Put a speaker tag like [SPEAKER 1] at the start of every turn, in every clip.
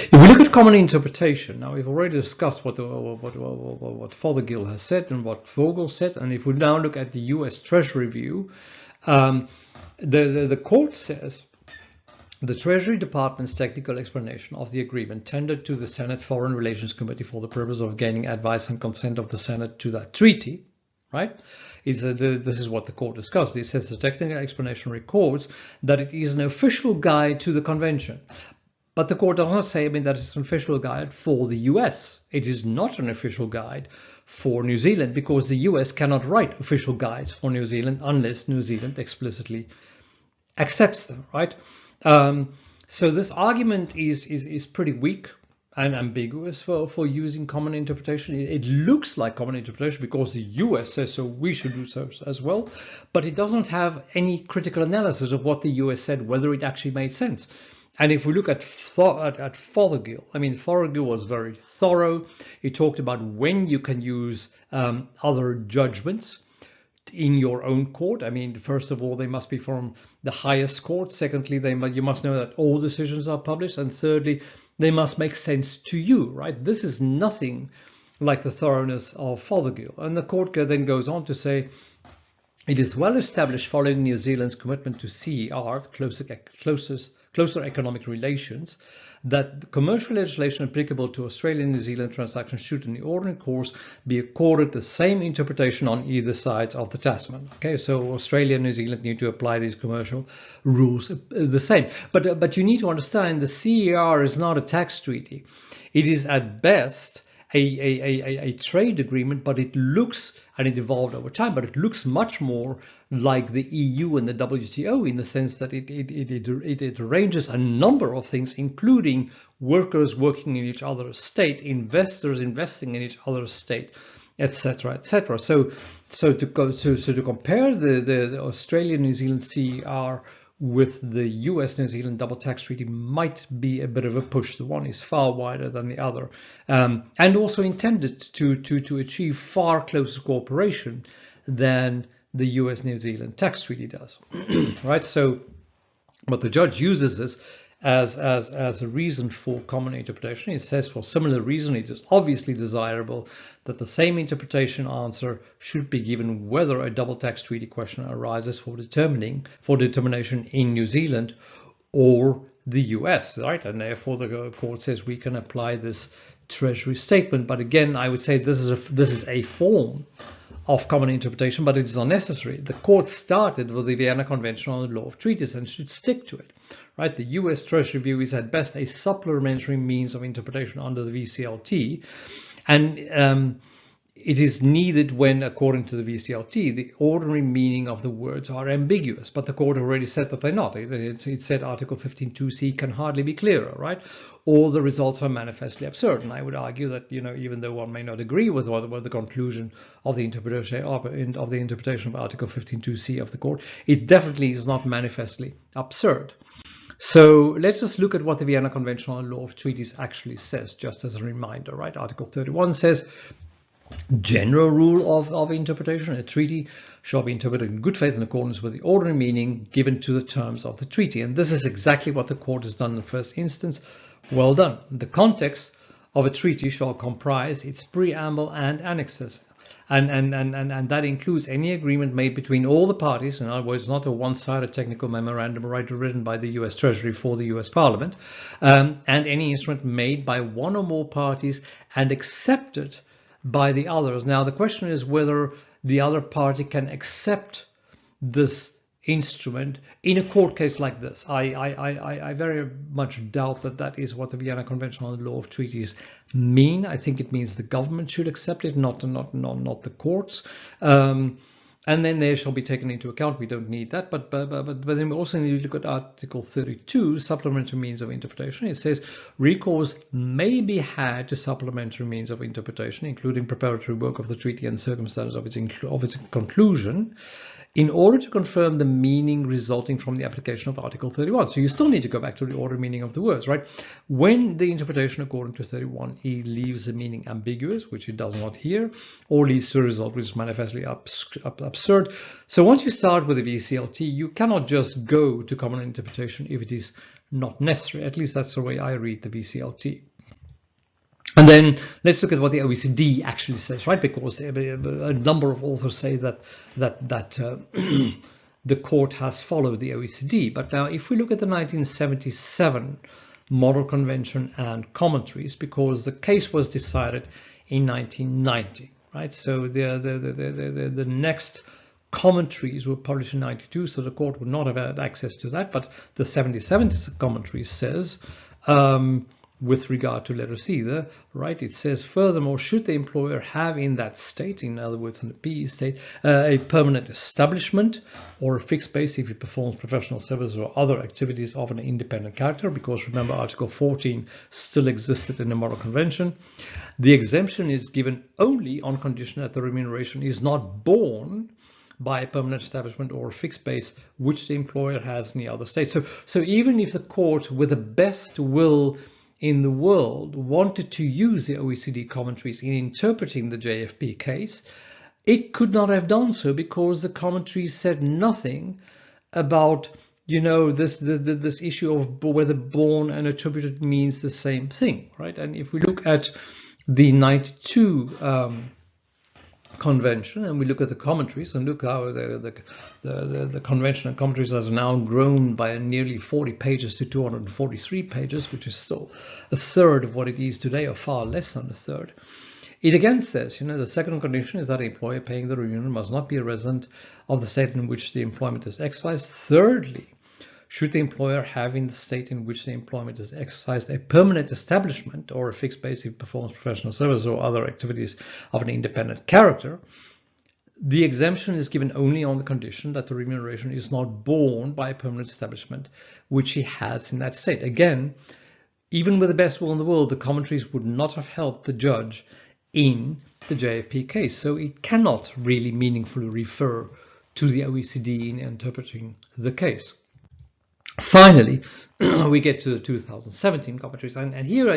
[SPEAKER 1] If we look at common interpretation, now we've already discussed what Fothergill has said and what Vogel said, and if we now look at the U.S. Treasury view, the court says the Treasury Department's technical explanation of the agreement tendered to the Senate Foreign Relations Committee for the purpose of gaining advice and consent of the Senate to that treaty, right? This is what the court discussed. It says the technical explanation records that it is an official guide to the convention. But the court does not say, that it's an official guide for the US. It is not an official guide for New Zealand because the US cannot write official guides for New Zealand unless New Zealand explicitly accepts them, right? So this argument is pretty weak and ambiguous for using common interpretation. It looks like common interpretation because the US says so, we should do so as well, but it doesn't have any critical analysis of what the US said, whether it actually made sense. And if we look at Fothergill, Fothergill was very thorough. He talked about when you can use other judgments in your own court. First of all, they must be from the highest court. Secondly, you must know that all decisions are published. And thirdly, they must make sense to you, right? This is nothing like the thoroughness of Fothergill. And the court then goes on to say, it is well established following New Zealand's commitment to CER, closer economic relations, that commercial legislation applicable to Australia and New Zealand transactions should in the ordinary course be accorded the same interpretation on either side of the Tasman. Okay, so Australia and New Zealand need to apply these commercial rules the same. But you need to understand the CER is not a tax treaty. It is at best a trade agreement, but it looks, and it evolved over time, but it looks much more like the EU and the WTO in the sense that it arranges a number of things, including workers working in each other's state, investors investing in each other's state, etc., etc. So to compare the Australia-New Zealand CER with the US-New Zealand double tax treaty might be a bit of a push. The one is far wider than the other, and also intended to achieve far closer cooperation than the US-New Zealand tax treaty does. Right. So, but the judge uses this as a reason for common interpretation. It says for similar reason, it is obviously desirable that the same interpretation answer should be given whether a double tax treaty question arises for determination in New Zealand or the US, right? And therefore the court says we can apply this Treasury statement. But again, I would say this is a form of common interpretation, but it is unnecessary. The court started with the Vienna Convention on the Law of Treaties and should stick to it. Right, the U.S. Treasury view is at best a supplementary means of interpretation under the VCLT, and it is needed when, according to the VCLT, the ordinary meaning of the words are ambiguous. But the court already said that they're not. It said Article 15.2c can hardly be clearer, right? Or the results are manifestly absurd. And I would argue that, even though one may not agree with the conclusion of the interpretation of Article 15.2c of the court, it definitely is not manifestly absurd. So let's just look at what the Vienna Convention on the Law of Treaties actually says, just as a reminder, right? Article 31 says, general rule of interpretation, a treaty shall be interpreted in good faith in accordance with the ordinary meaning given to the terms of the treaty. And this is exactly what the court has done in the first instance. Well done. The context of a treaty shall comprise its preamble and annexes. And that includes any agreement made between all the parties. In other words, not a one-sided technical memorandum written by the US Treasury for the US Parliament, and any instrument made by one or more parties and accepted by the others. Now, the question is whether the other party can accept this instrument in a court case like this. I very much doubt that is what the Vienna Convention on the Law of Treaties mean. I think it means the government should accept it, not the courts. And then they shall be taken into account. We don't need that, but then we also need to look at Article 32, supplementary means of interpretation. It says recourse may be had to supplementary means of interpretation, including preparatory work of the treaty and circumstances of its conclusion, in order to confirm the meaning resulting from the application of Article 31. So you still need to go back to the order meaning of the words, right? When the interpretation according to 31 leaves the meaning ambiguous, which it does not here, or leads to a result which is manifestly absurd. So once you start with the VCLT, you cannot just go to common interpretation if it is not necessary. At least that's the way I read the VCLT. And then let's look at what the OECD actually says, right? Because a number of authors say that the court has followed the OECD. But now, if we look at the 1977 Model Convention and commentaries, because the case was decided in 1990, right? So the next commentaries were published in 92, so the court would not have had access to that. But the 77 commentary says, with regard to letter C there, right, it says, furthermore, should the employer have in that state, in other words, in the PE state, a permanent establishment or a fixed base if it performs professional services or other activities of an independent character, because remember, Article 14 still existed in the Model Convention. The exemption is given only on condition that the remuneration is not borne by a permanent establishment or a fixed base which the employer has in the other state. So even if the court, with the best will in the world, wanted to use the OECD commentaries in interpreting the JFP case, it could not have done so, because the commentaries said nothing about, you know, this issue of whether borne and attributed means the same thing, right? And if we look at the 92 convention and we look at the commentaries and look how the convention and commentaries has now grown by nearly 40 pages to 243 pages, which is still a third of what it is today, or far less than a third. It again says, you know, the second condition is that the employer paying the remuneration must not be a resident of the state in which the employment is exercised. Thirdly, should the employer have in the state in which the employment is exercised a permanent establishment or a fixed base if it performs professional service or other activities of an independent character, the exemption is given only on the condition that the remuneration is not borne by a permanent establishment which he has in that state. Again, even with the best will in the world, the commentaries would not have helped the judge in the JFP case. So it cannot really meaningfully refer to the OECD in interpreting the case. Finally, we get to the 2017 commentaries, and here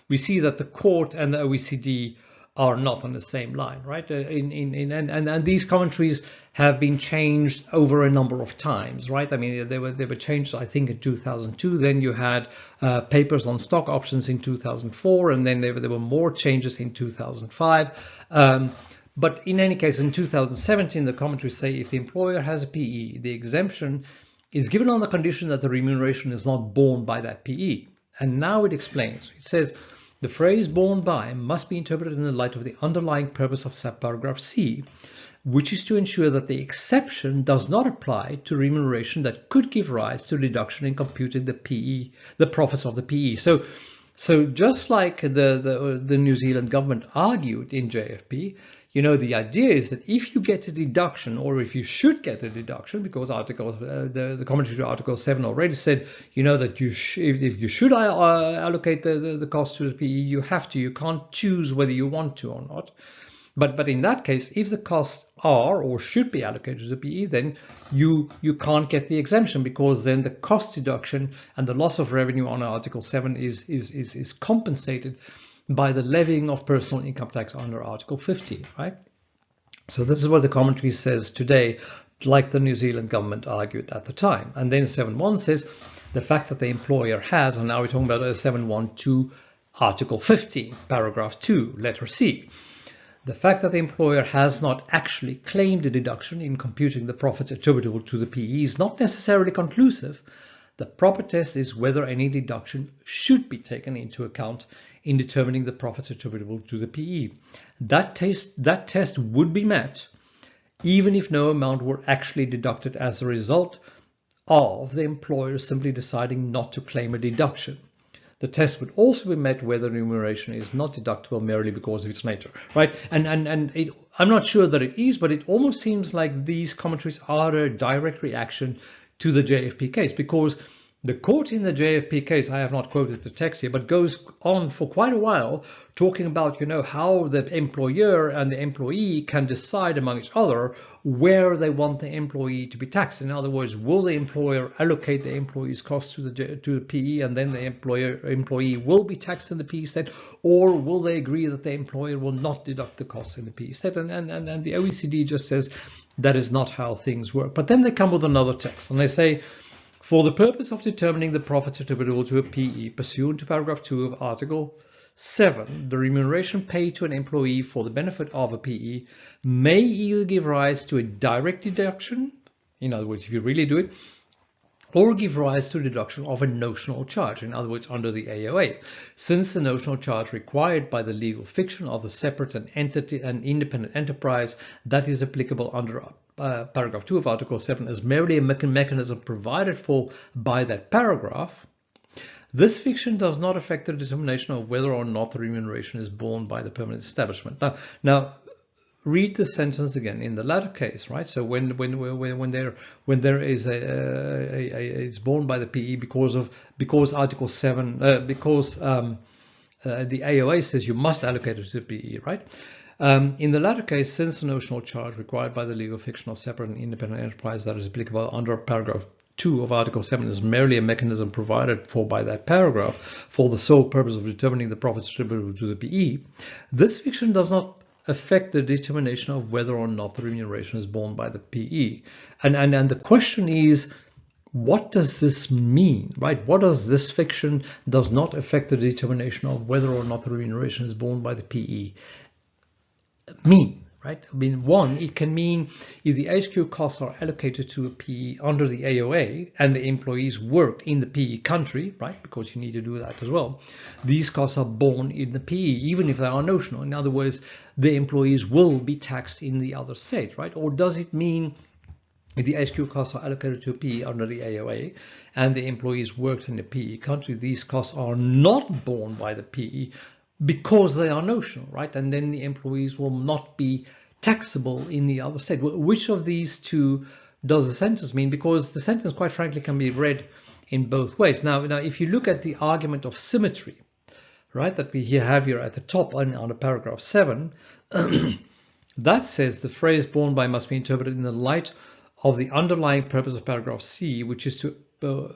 [SPEAKER 1] we see that the court and the OECD are not on the same line, right? And these commentaries have been changed over a number of times, right? I mean, they were changed, I think, in 2002. Then you had papers on stock options in 2004, and then there were more changes in 2005. But in any case, in 2017, the commentaries say if the employer has a PE, the exemption is given on the condition that the remuneration is not borne by that PE. And now it explains. It says the phrase borne by must be interpreted in the light of the underlying purpose of subparagraph C, which is to ensure that the exception does not apply to remuneration that could give rise to deduction in computing the PE, the profits of the PE. So just like the New Zealand government argued in JFP, you know, the idea is that if you get a deduction, or if you should get a deduction, because the commentary to Article 7 already said, you know, that if you should allocate the cost to the PE, you have to. You can't choose whether you want to or not. But in that case, if the costs are or should be allocated to the PE, then you can't get the exemption, because then the cost deduction and the loss of revenue on Article 7 is compensated by the levying of personal income tax under Article 15, right? So this is what the commentary says today, like the New Zealand government argued at the time. And then 7.1 says the fact that the employer has, and now we're talking about 7.1 Article 15, paragraph 2, letter C. The fact that the employer has not actually claimed a deduction in computing the profits attributable to the PE is not necessarily conclusive. The proper test is whether any deduction should be taken into account in determining the profits attributable to the PE. That test would be met even if no amount were actually deducted as a result of the employer simply deciding not to claim a deduction. The test would also be met whether remuneration is not deductible merely because of its nature, right? And I'm not sure that it is, but it almost seems like these commentaries are a direct reaction to the JFP case, because The court in the JFP case, I have not quoted the text here, but goes on for quite a while talking about, how the employer and the employee can decide among each other where they want the employee to be taxed. In other words, will the employer allocate the employee's costs to the PE, and then the employee will be taxed in the PE state, or will they agree that the employer will not deduct the costs in the PE state? And the OECD just says that is not how things work. But then they come with another text, and they say, for the purpose of determining the profits attributable to a PE pursuant to paragraph 2 of Article 7, the remuneration paid to an employee for the benefit of a PE may either give rise to a direct deduction, in other words, if you really do it, or give rise to a deduction of a notional charge, in other words, under the AOA, since the notional charge required by the legal fiction of the separate and independent enterprise that is applicable under paragraph 2 of Article 7 is merely a mechanism provided for by that paragraph. This fiction does not affect the determination of whether or not the remuneration is borne by the permanent establishment. Now read the sentence again. In the latter case, right? So when there is it's borne by the PE because Article 7 because the AOA says you must allocate it to the PE, right? In the latter case, since the notional charge required by the legal fiction of separate and independent enterprise that is applicable under paragraph 2 of Article 7 is merely a mechanism provided for by that paragraph for the sole purpose of determining the profits attributable to the PE, this fiction does not affect the determination of whether or not the remuneration is borne by the PE. And the question is, what does this mean, right? What does this fiction does not affect the determination of whether or not the remuneration is borne by the PE mean, right? I mean, one, it can mean if the HQ costs are allocated to a PE under the AOA and the employees work in the PE country, right? Because you need to do that as well. These costs are borne in the PE, even if they are notional. In other words, the employees will be taxed in the other state, right? Or does it mean if the HQ costs are allocated to a PE under the AOA and the employees worked in the PE country, these costs are not borne by the PE, because they are notional, right? And then the employees will not be taxable in the other state. Which of these two does the sentence mean? Because the sentence, quite frankly, can be read in both ways. Now, if you look at the argument of symmetry, right, that we have here at the top on paragraph 7, that says the phrase borne by must be interpreted in the light of the underlying purpose of paragraph C, which is to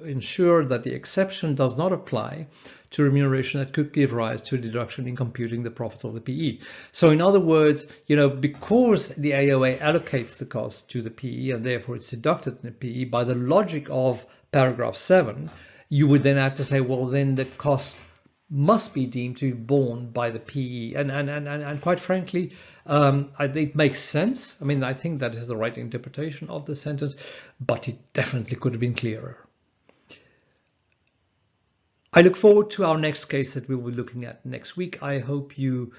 [SPEAKER 1] ensure that the exception does not apply to remuneration that could give rise to a deduction in computing the profits of the PE. So in other words, because the AOA allocates the cost to the PE and therefore it's deducted in the PE, by the logic of paragraph 7, you would then have to say, well, then the cost must be deemed to be borne by the PE. And quite frankly, it makes sense. I mean, I think that is the right interpretation of the sentence, but it definitely could have been clearer. I look forward to our next case that we will be looking at next week. I hope you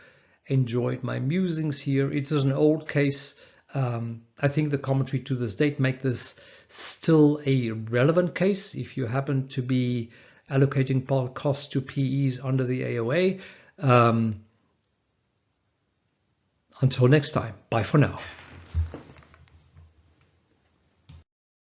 [SPEAKER 1] enjoyed my musings here. It is an old case. I think the commentary to this date make this still a relevant case if you happen to be allocating costs to PEs under the AOA. Until next time, bye for now.